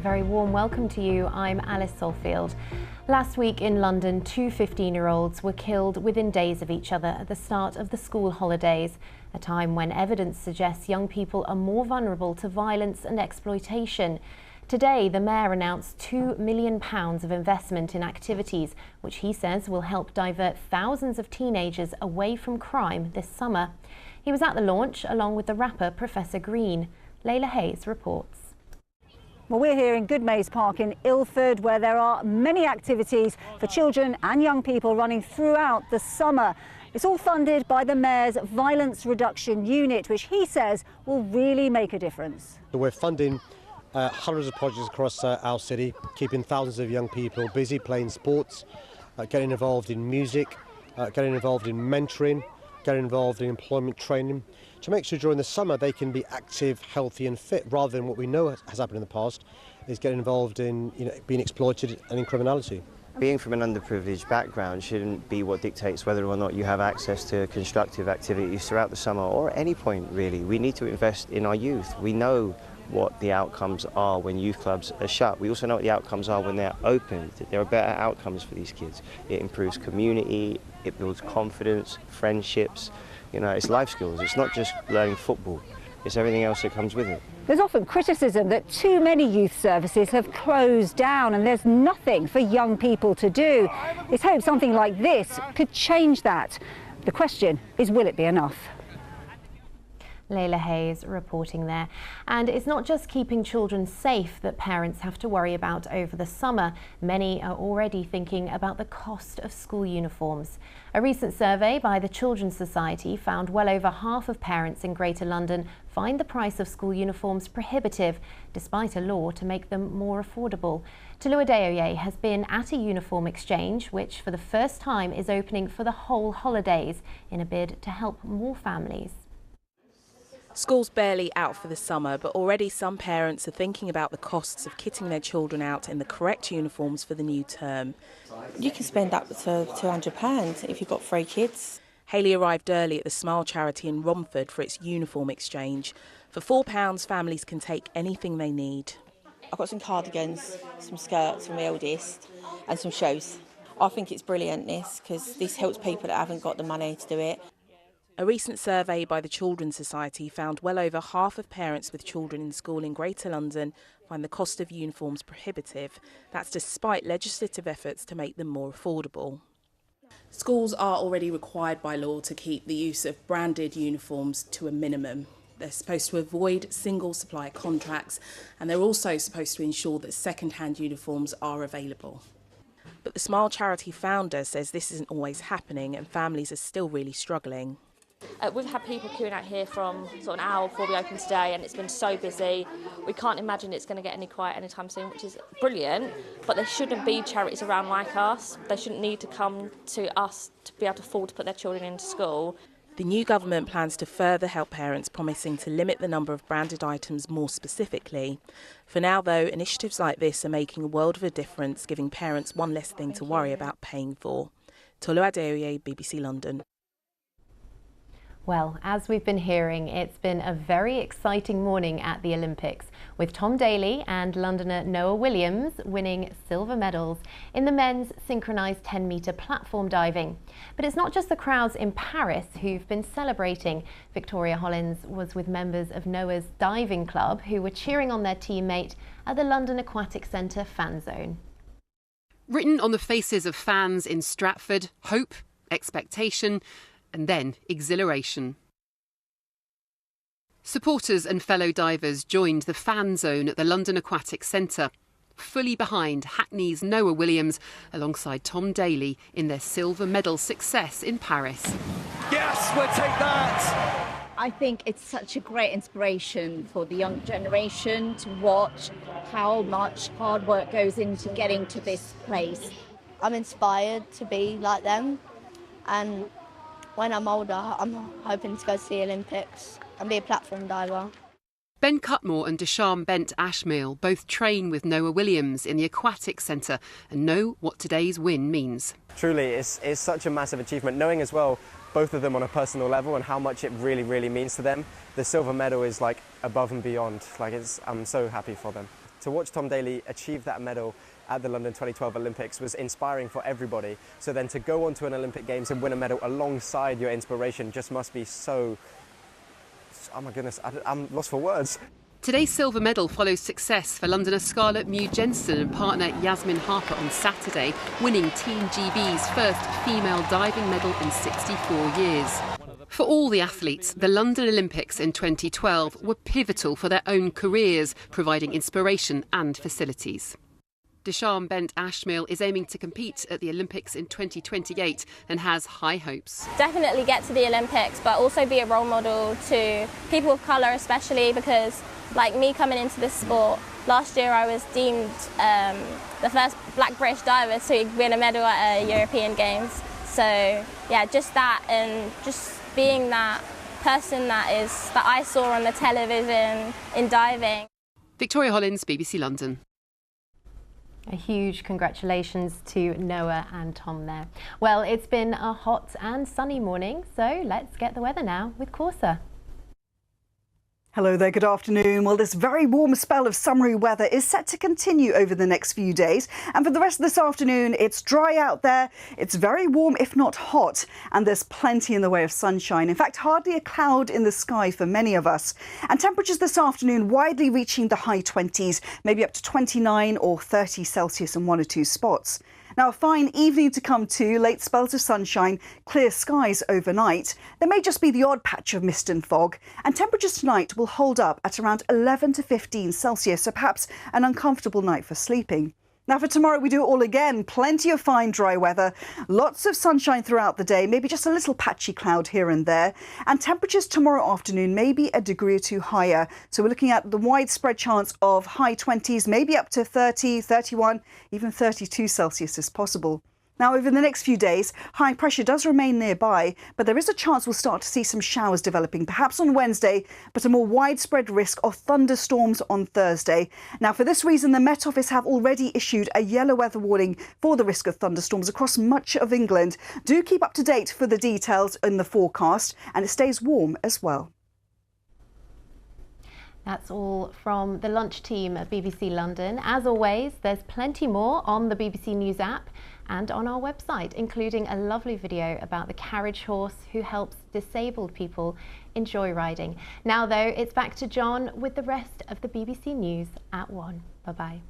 very warm welcome to you. I'm Alice Salfield. Last week in London, two 15-year-olds were killed within days of each other at the start of the school holidays, a time when evidence suggests young people are more vulnerable to violence and exploitation. Today, the Mayor announced £2 million of investment in activities, which he says will help divert thousands of teenagers away from crime this summer. He was at the launch along with the rapper Professor Green. Layla Hayes reports. Well, we're here in Goodmays Park in Ilford, where there are many activities for children and young people running throughout the summer. It's all funded by the Mayor's Violence Reduction Unit, which he says will really make a difference. We're funding hundreds of projects across our city, keeping thousands of young people busy playing sports, getting involved in music, getting involved in mentoring, getting involved in employment training, to make sure during the summer they can be active, healthy and fit, rather than what we know has happened in the past, is getting involved in being exploited and in criminality. Being from an underprivileged background shouldn't be what dictates whether or not you have access to constructive activities throughout the summer or at any point really. We need to invest in our youth. We know what the outcomes are when youth clubs are shut. We also know what the outcomes are when they're open. There are better outcomes for these kids. It improves community, it builds confidence, friendships. It's life skills. It's not just learning football. It's everything else that comes with it. There's often criticism that too many youth services have closed down and there's nothing for young people to do. It's hoped something like this could change that. The question is, will it be enough? Layla Hayes reporting there. And it's not just keeping children safe that parents have to worry about over the summer. Many are already thinking about the cost of school uniforms. A recent survey by the Children's Society found well over half of parents in Greater London find the price of school uniforms prohibitive, despite a law to make them more affordable. Tolu Adeoye has been at a uniform exchange, which for the first time is opening for the whole holidays in a bid to help more families. School's barely out for the summer, but already some parents are thinking about the costs of kitting their children out in the correct uniforms for the new term. You can spend up to £200 if you've got 3 kids. Hayley arrived early at the Smile charity in Romford for its uniform exchange. For £4, families can take anything they need. I've got some cardigans, some skirts for my eldest and some shoes. I think it's brilliant, because this helps people that haven't got the money to do it. A recent survey by the Children's Society found well over half of parents with children in school in Greater London find the cost of uniforms prohibitive. That's despite legislative efforts to make them more affordable. Schools are already required by law to keep the use of branded uniforms to a minimum. They're supposed to avoid single supplier contracts, and they're also supposed to ensure that second-hand uniforms are available. But the Smile charity founder says this isn't always happening and families are still really struggling. We've had people queuing out here from sort of an hour before we open today, and it's been so busy. We can't imagine it's going to get any quiet anytime soon, which is brilliant, but there shouldn't be charities around like us. They shouldn't need to come to us to be able to afford to put their children into school. The new government plans to further help parents, promising to limit the number of branded items more specifically. For now, though, initiatives like this are making a world of a difference, giving parents one less thing to worry about paying for. Tolu Adeoye, BBC London. Well, as we've been hearing, it's been a very exciting morning at the Olympics, with Tom Daley and Londoner Noah Williams winning silver medals in the men's synchronised 10-metre platform diving. But it's not just the crowds in Paris who've been celebrating. Victoria Hollins was with members of Noah's diving club who were cheering on their teammate at the London Aquatic Centre fan zone. Written on the faces of fans in Stratford, hope, expectation, and then exhilaration. Supporters and fellow divers joined the fan zone at the London Aquatic Centre, fully behind Hackney's Noah Williams alongside Tom Daley in their silver medal success in Paris. Yes, we'll take that! I think it's such a great inspiration for the young generation to watch how much hard work goes into getting to this place. I'm inspired to be like them, and when I'm older, I'm hoping to go to the Olympics and be a platform diver. Ben Cutmore and Desham Bent Ashmeal both train with Noah Williams in the Aquatic Centre and know what today's win means. Truly, it's such a massive achievement, knowing as well both of them on a personal level and how much it really means to them. The silver medal is like above and beyond. I'm so happy for them. To watch Tom Daley achieve that medal at the London 2012 Olympics was inspiring for everybody. So then to go on to an Olympic Games and win a medal alongside your inspiration just must be so... Oh my goodness, I'm lost for words. Today's silver medal follows success for Londoner Scarlett Mew-Jensen and partner Yasmin Harper on Saturday, winning Team GB's first female diving medal in 64 years. For all the athletes, the London Olympics in 2012 were pivotal for their own careers, providing inspiration and facilities. Desham Bent Ashmill is aiming to compete at the Olympics in 2028 and has high hopes. Definitely get to the Olympics, but also be a role model to people of colour, especially because, like me coming into this sport, last year I was deemed the first black British diver to win a medal at a European Games. So yeah, just that, and just being that person that I saw on the television in diving. Victoria Hollins, BBC London. A huge congratulations to Noah and Tom there. Well, it's been a hot and sunny morning, so let's get the weather now with Corsa. Hello there, good afternoon. Well, this very warm spell of summery weather is set to continue over the next few days. And for the rest of this afternoon, it's dry out there. It's very warm, if not hot, and there's plenty in the way of sunshine. In fact, hardly a cloud in the sky for many of us. And temperatures this afternoon widely reaching the high 20s, maybe up to 29 or 30 Celsius in one or two spots. Now, a fine evening to come too, late spells of sunshine, clear skies overnight. There may just be the odd patch of mist and fog, and temperatures tonight will hold up at around 11 to 15 Celsius, so perhaps an uncomfortable night for sleeping. Now for tomorrow, we do it all again. Plenty of fine dry weather, lots of sunshine throughout the day, maybe just a little patchy cloud here and there. And temperatures tomorrow afternoon may be a degree or two higher. So we're looking at the widespread chance of high 20s, maybe up to 30, 31, even 32 Celsius is possible. Now, over the next few days, high pressure does remain nearby, but there is a chance we'll start to see some showers developing, perhaps on Wednesday, but a more widespread risk of thunderstorms on Thursday. Now, for this reason, the Met Office have already issued a yellow weather warning for the risk of thunderstorms across much of England. Do keep up to date for the details in the forecast, and it stays warm as well. That's all from the lunch team at BBC London. As always, there's plenty more on the BBC News app and on our website, including a lovely video about the carriage horse who helps disabled people enjoy riding. Now, though, it's back to John with the rest of the BBC News at 1. Bye-bye.